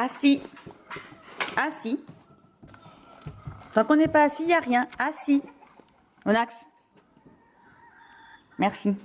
Assis. Assis. Tant qu'on n'est pas assis, il n'y a rien. Assis. Monax. Merci.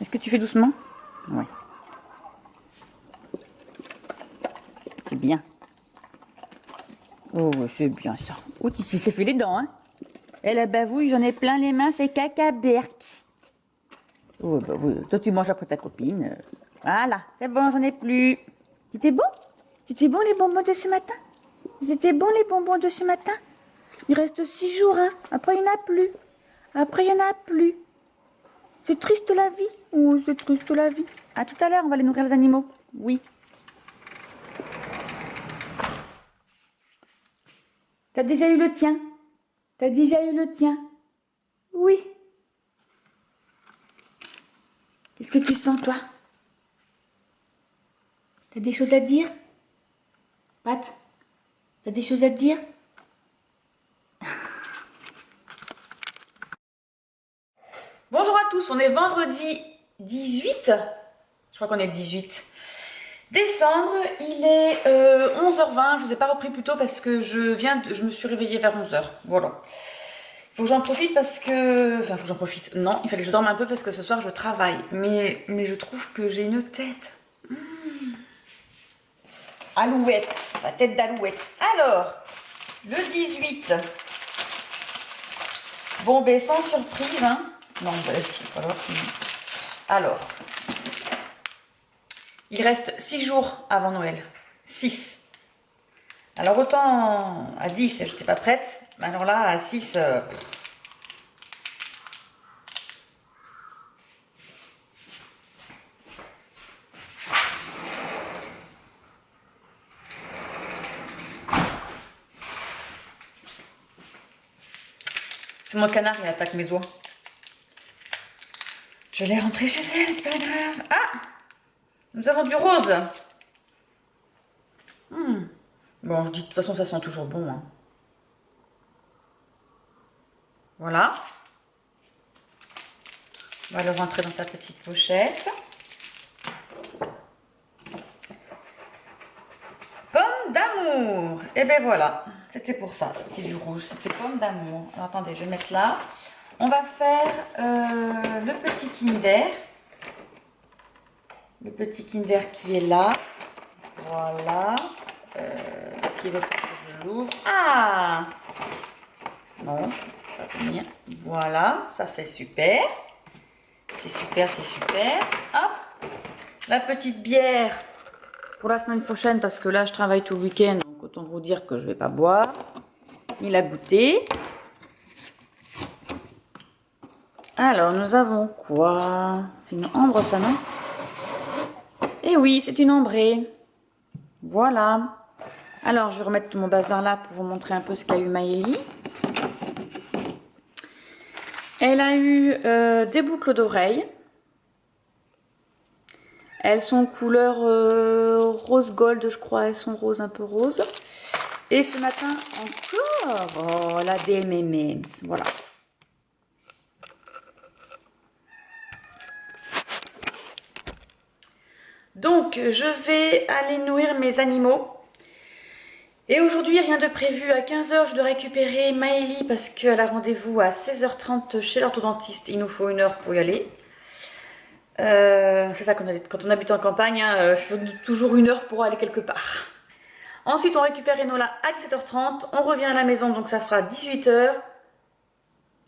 Est-ce que tu fais doucement? Oui. C'est bien. Oh, c'est bien ça. Oh, tu s'est fait les dents, hein. Et la bavouille, j'en ai plein les mains, c'est cacaberc. Oh, bah oui, toi tu manges après ta copine. Voilà, c'est bon, j'en ai plus. C'était bon? C'était bon les bonbons de ce matin? C'était bon les bonbons de ce matin? Il reste 6 jours, hein. Après, il n'y en a plus. Après, il n'y en a plus. C'est triste la vie. Oh, c'est triste la vie. À tout à l'heure, on va aller nourrir les animaux. Oui. T'as déjà eu le tien? T'as déjà eu le tien? Oui. Qu'est-ce que tu sens, toi? T'as des choses à dire? Pat, t'as des choses à dire? Bonjour à tous, on est vendredi 18. Je crois qu'on est le 18 décembre. Il est 11h20. Je ne vous ai pas repris plus tôt parce que je me suis réveillée vers 11h. Voilà. Il faut que j'en profite parce que... Enfin, il faut que j'en profite. Non, il fallait que je dorme un peu parce que ce soir, je travaille. Mais je trouve que j'ai une tête. Alouette. La tête d'alouette. Alors, le 18. Bon, ben, sans surprise, hein. Non, voilà. Alors, il reste 6 jours avant Noël. 6. Alors, autant à 10, j'étais pas prête. Mais alors là, à 6... C'est mon canard, il attaque mes oies. Je l'ai rentré chez elle, c'est pas grave. Ah! Nous avons du rose. Bon, je dis de toute façon, ça sent toujours bon. Hein. Voilà. On va le rentrer dans sa petite pochette. Pomme d'amour. Et ben voilà. C'était pour ça. C'était du rouge. C'était pomme d'amour. Alors attendez, je vais mettre là. On va faire le petit Kinder. Le petit Kinder qui est là. Voilà. Qui est là pour que je l'ouvre. Ah! Non, ça va venir. Voilà, ça c'est super. C'est super, c'est super. Hop! La petite bière pour la semaine prochaine parce que là je travaille tout le week-end. Donc autant vous dire que je ne vais pas boire. Ni la goûter. Alors, nous avons quoi? C'est une ambre, ça, non? Eh oui, c'est une ambrée. Voilà. Alors, je vais remettre tout mon bazar là pour vous montrer un peu ce qu'a eu Maëlie. Elle a eu des boucles d'oreilles. Elles sont couleur rose gold, je crois. Elles sont roses, un peu roses. Et ce matin, encore, oh, la M&M's. Voilà. Donc, je vais aller nourrir mes animaux. Et aujourd'hui, rien de prévu. À 15h, je dois récupérer Maëlie parce qu'elle a rendez-vous à 16h30 chez l'orthodontiste. Il nous faut 1 heure pour y aller. C'est ça quand on habite en campagne, hein, il faut toujours 1 heure pour aller quelque part. Ensuite, on récupère Enola à 17h30. On revient à la maison, donc ça fera 18h.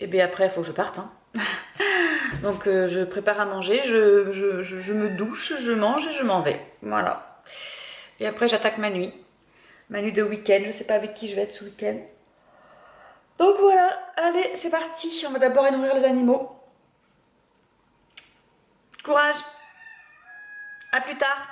Et bien après, il faut que je parte. Hein. Donc, je prépare à manger, je me douche, je mange et je m'en vais. Voilà. Et après, j'attaque ma nuit. Ma nuit de week-end. Je ne sais pas avec qui je vais être ce week-end. Donc voilà. Allez, c'est parti. On va d'abord aller nourrir les animaux. Courage. À plus tard.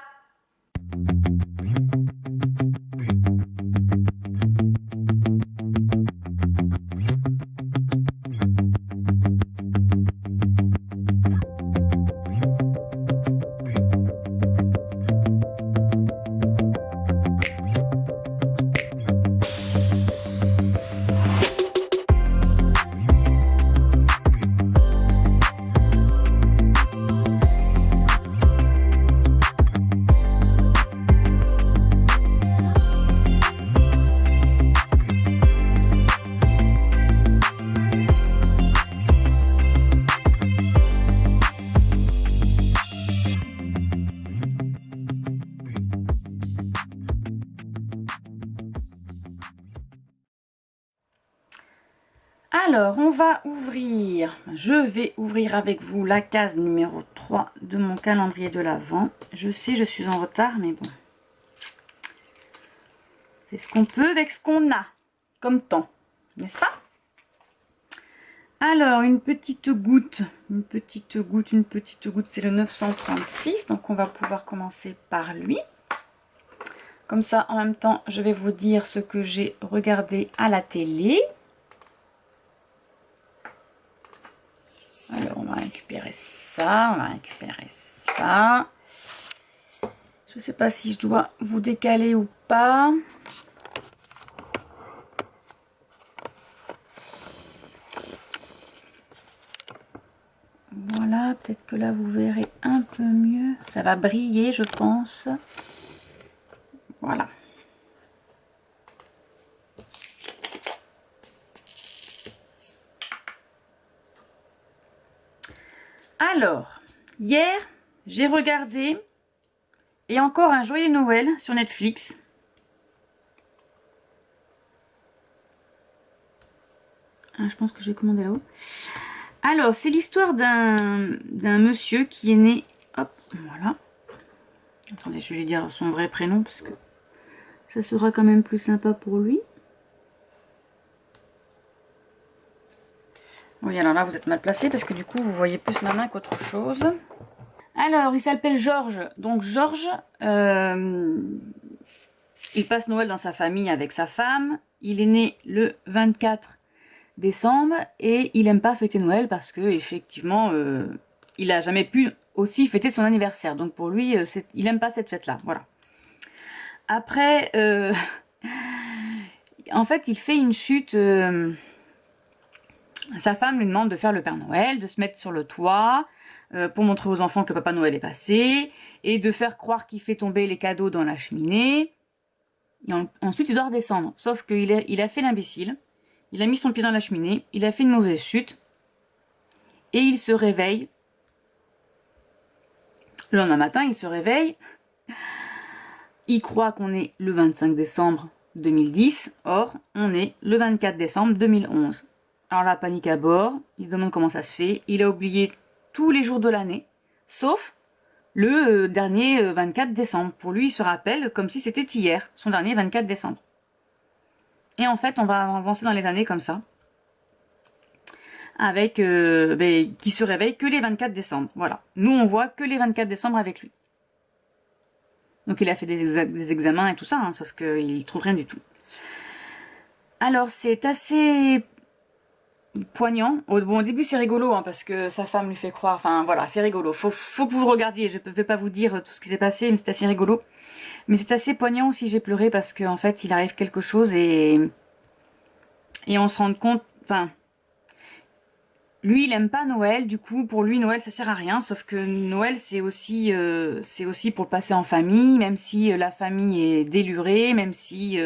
Alors, on va ouvrir, je vais ouvrir avec vous la case numéro 3 de mon calendrier de l'Avent. Je sais, je suis en retard, mais bon. C'est ce qu'on peut avec ce qu'on a comme temps, n'est-ce pas? Alors, une petite goutte, c'est le 936, donc on va pouvoir commencer par lui. Comme ça, en même temps, je vais vous dire ce que j'ai regardé à la télé. Alors, on va récupérer ça, Je ne sais pas si je dois vous décaler ou pas. Voilà, peut-être que là, vous verrez un peu mieux. Ça va briller, je pense. Voilà. Alors, hier, j'ai regardé et encore un joyeux Noël sur Netflix. Ah, je pense que je vais commander là-haut. Alors, c'est l'histoire d'un monsieur qui est né... Hop, voilà. Attendez, je vais lui dire son vrai prénom parce que ça sera quand même plus sympa pour lui. Oui, alors là, vous êtes mal placé parce que du coup, vous voyez plus ma main qu'autre chose. Alors, il s'appelle Georges. Donc, Georges, il passe Noël dans sa famille avec sa femme. Il est né le 24 décembre et il aime pas fêter Noël parce que effectivement, il a jamais pu aussi fêter son anniversaire. Donc, pour lui, il aime pas cette fête-là. Voilà. Après, en fait, il fait une chute... sa femme lui demande de faire le Père Noël, de se mettre sur le toit pour montrer aux enfants que le Papa Noël est passé et de faire croire qu'il fait tomber les cadeaux dans la cheminée. Et ensuite, il doit redescendre. Sauf qu'il a fait l'imbécile. Il a mis son pied dans la cheminée. Il a fait une mauvaise chute. Et il se réveille. Le lendemain matin, il se réveille. Il croit qu'on est le 25 décembre 2010. Or, on est le 24 décembre 2011. Alors la panique à bord, il se demande comment ça se fait. Il a oublié tous les jours de l'année, sauf le dernier 24 décembre. Pour lui, il se rappelle comme si c'était hier, son dernier 24 décembre. Et en fait, on va avancer dans les années comme ça, avec qui se réveille que les 24 décembre. Voilà. Nous, on voit que les 24 décembre avec lui. Donc il a fait des examens et tout ça, hein, sauf qu'il trouve rien du tout. Alors c'est assez... poignant. Bon, au début c'est rigolo hein, parce que sa femme lui fait croire, enfin voilà, c'est rigolo. Faut que vous le regardiez, je ne vais pas vous dire tout ce qui s'est passé, mais c'est assez rigolo. Mais c'est assez poignant aussi, j'ai pleuré parce qu'en fait il arrive quelque chose et on se rend compte, enfin, lui il aime pas Noël, du coup pour lui Noël ça sert à rien, sauf que Noël c'est aussi pour le passer en famille, même si la famille est délurée, même si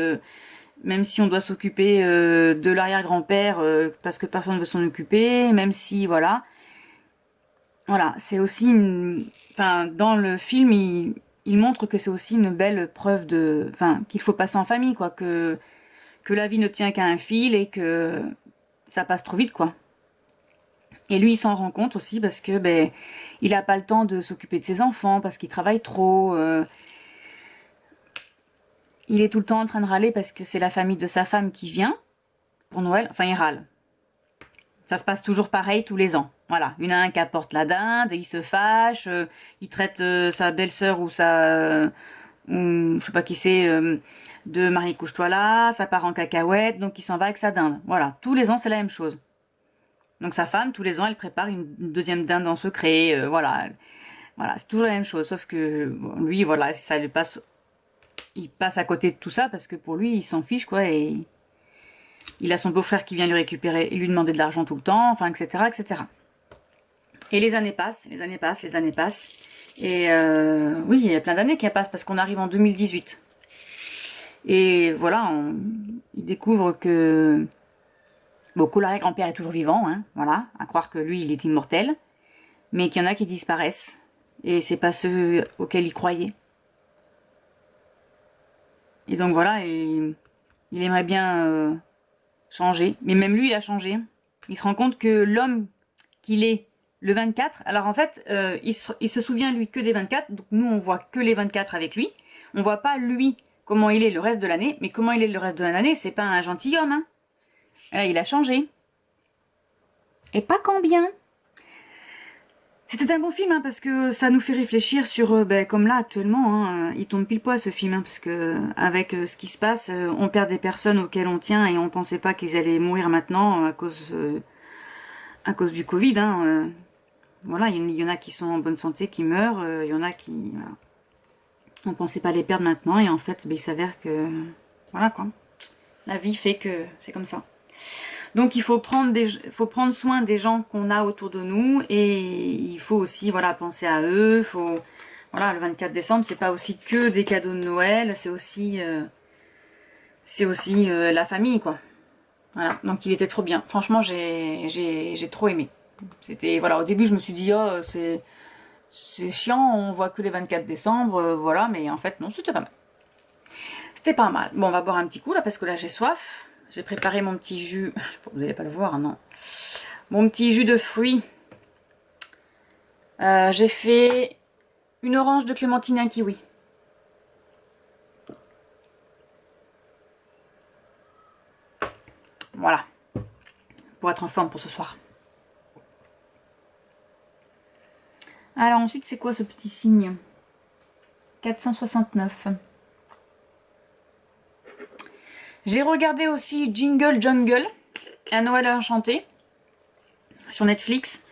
on doit s'occuper de l'arrière-grand-père parce que personne ne veut s'en occuper, même si, voilà. Voilà, c'est aussi enfin, dans le film, il montre que c'est aussi une belle preuve de... Enfin, qu'il faut passer en famille, quoi. Que la vie ne tient qu'à un fil et que ça passe trop vite, quoi. Et lui, il s'en rend compte aussi parce que, il a pas le temps de s'occuper de ses enfants, parce qu'il travaille trop... Il est tout le temps en train de râler parce que c'est la famille de sa femme qui vient pour Noël. Enfin, il râle. Ça se passe toujours pareil tous les ans. Voilà, il y en a un qui apporte la dinde, il se fâche, il traite sa belle-sœur ou je sais pas qui c'est, de Marie couche-toi là, ça part en cacahuète, donc il s'en va avec sa dinde. Voilà, tous les ans c'est la même chose. Donc sa femme, tous les ans, elle prépare une deuxième dinde en secret, voilà. Voilà, c'est toujours la même chose, sauf que bon, lui, voilà, ça lui passe... Il passe à côté de tout ça parce que pour lui, il s'en fiche, quoi, et... Il a son beau-frère qui vient lui récupérer et lui demander de l'argent tout le temps, enfin, etc., etc. Et les années passent. Et oui, il y a plein d'années qui passent parce qu'on arrive en 2018. Et voilà, il découvre que... Bon, que l'arrière-grand-père est toujours vivant, hein, voilà, à croire que lui, il est immortel. Mais qu'il y en a qui disparaissent. Et c'est pas ceux auxquels il croyait. Et donc voilà, il aimerait bien... changer, mais même lui il a changé, il se rend compte que l'homme qu'il est le 24, alors en fait, il se souvient lui que des 24, donc nous on voit que les 24 avec lui. On voit pas lui comment il est le reste de l'année, mais comment il est le reste de l'année, c'est pas un gentilhomme, hein. Là, il a changé. Et pas quand bien. C'était un bon film, hein, parce que ça nous fait réfléchir sur, comme là actuellement, hein, il tombe pile poil ce film, hein, parce que avec ce qui se passe, on perd des personnes auxquelles on tient et on pensait pas qu'ils allaient mourir maintenant à cause du Covid. Hein, voilà, il y en a qui sont en bonne santé, qui meurent, il y en a qui, voilà, on pensait pas les perdre maintenant et en fait, il s'avère que, voilà quoi, la vie fait que c'est comme ça. Donc il faut prendre soin des gens qu'on a autour de nous et il faut aussi voilà penser à eux. Voilà, le 24 décembre c'est pas aussi que des cadeaux de Noël, c'est aussi la famille quoi. Voilà, donc il était trop bien. Franchement j'ai trop aimé. C'était voilà, au début je me suis dit oh c'est chiant, on voit que les 24 décembre, voilà, mais en fait non, c'était pas mal. C'était pas mal. Bon, on va boire un petit coup là parce que là j'ai soif. J'ai préparé mon petit jus, vous n'allez pas le voir, non. Mon petit jus de fruits. J'ai fait une orange de clémentine et un kiwi. Voilà. Pour être en forme pour ce soir. Alors ensuite, c'est quoi ce petit signe? 469. J'ai regardé aussi Jingle Jungle, un Noël enchanté, sur Netflix.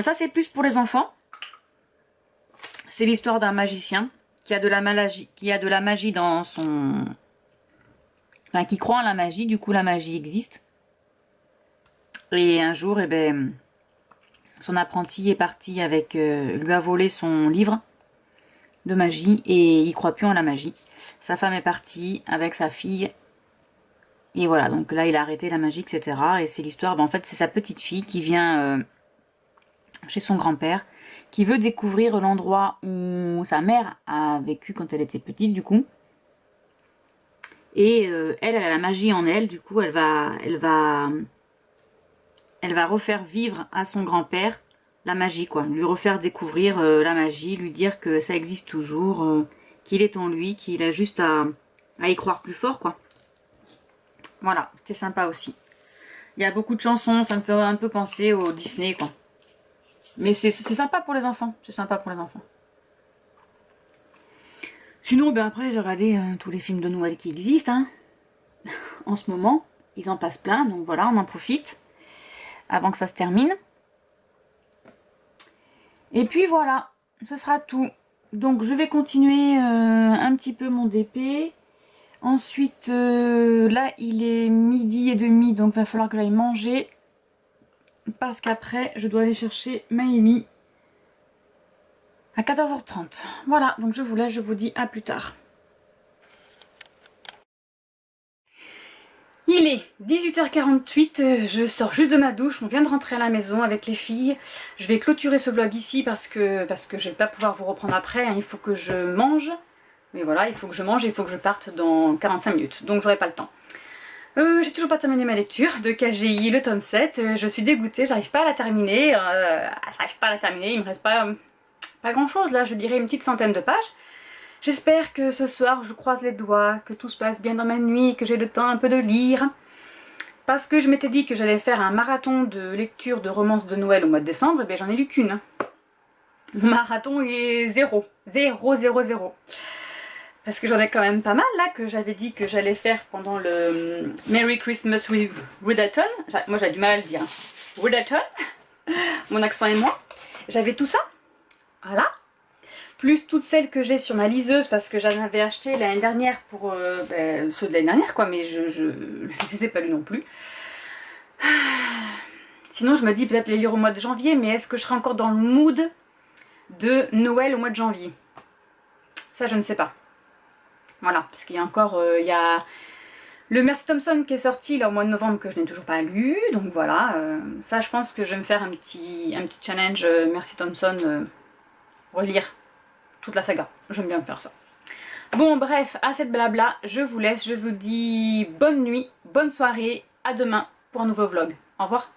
Ça, c'est plus pour les enfants. C'est l'histoire d'un magicien qui a de la magie dans son... Enfin, qui croit en la magie, du coup la magie existe. Et un jour, eh ben, son apprenti est parti avec... lui a volé son livre de magie et il croit plus en la magie. Sa femme est partie avec sa fille. Et voilà, donc là il a arrêté la magie, etc. Et c'est l'histoire, en fait c'est sa petite fille qui vient chez son grand-père, qui veut découvrir l'endroit où sa mère a vécu quand elle était petite du coup. Et elle a la magie en elle, du coup elle va refaire vivre à son grand-père la magie quoi, lui refaire découvrir la magie, lui dire que ça existe toujours, qu'il est en lui, qu'il a juste à y croire plus fort quoi. Voilà, c'était sympa aussi. Il y a beaucoup de chansons, ça me fait un peu penser au Disney, quoi. Mais c'est sympa pour les enfants. C'est sympa pour les enfants. Sinon, ben après, j'ai regardé tous les films de Noël qui existent. Hein. En ce moment, ils en passent plein. Donc voilà, on en profite. Avant que ça se termine. Et puis voilà, ce sera tout. Donc je vais continuer un petit peu mon DP. Ensuite, là, il est 12h30, donc il va falloir que j'aille manger. Parce qu'après, je dois aller chercher Maëlie à 14h30. Voilà, donc je vous laisse, je vous dis à plus tard. Il est 18h48, je sors juste de ma douche, on vient de rentrer à la maison avec les filles. Je vais clôturer ce vlog ici parce que je vais pas pouvoir vous reprendre après, hein. Il faut que je mange. Mais voilà, il faut que je mange et il faut que je parte dans 45 minutes, donc j'aurai pas le temps. J'ai toujours pas terminé ma lecture de KGI, le tome 7. Je suis dégoûtée, j'arrive pas à la terminer. Il me reste pas grand chose là, je dirais une petite centaine de pages. J'espère que ce soir, je croise les doigts, que tout se passe bien dans ma nuit, que j'ai le temps un peu de lire. Parce que je m'étais dit que j'allais faire un marathon de lecture de romances de Noël au mois de décembre, et bien j'en ai lu qu'une. Le marathon est 0. 0, 0, 0. Parce que j'en ai quand même pas mal là que j'avais dit que j'allais faire pendant le Merry Christmas with Ridaton. Moi j'ai du mal à le dire. Ridaton. Mon accent et moi. J'avais tout ça. Voilà. Plus toutes celles que j'ai sur ma liseuse parce que j'en avais acheté l'année dernière pour ceux de l'année dernière quoi. Mais je les ai pas lus non plus. Sinon je me dis peut-être les lire au mois de janvier. Mais est-ce que je serai encore dans le mood de Noël au mois de janvier? Ça je ne sais pas. Voilà, parce qu'il y a encore, il y a le Mercy Thompson qui est sorti là au mois de novembre que je n'ai toujours pas lu, donc voilà, ça je pense que je vais me faire un petit challenge Mercy Thompson, relire toute la saga, j'aime bien faire ça. Bon bref, à cette blabla, je vous laisse, je vous dis bonne nuit, bonne soirée, à demain pour un nouveau vlog, au revoir.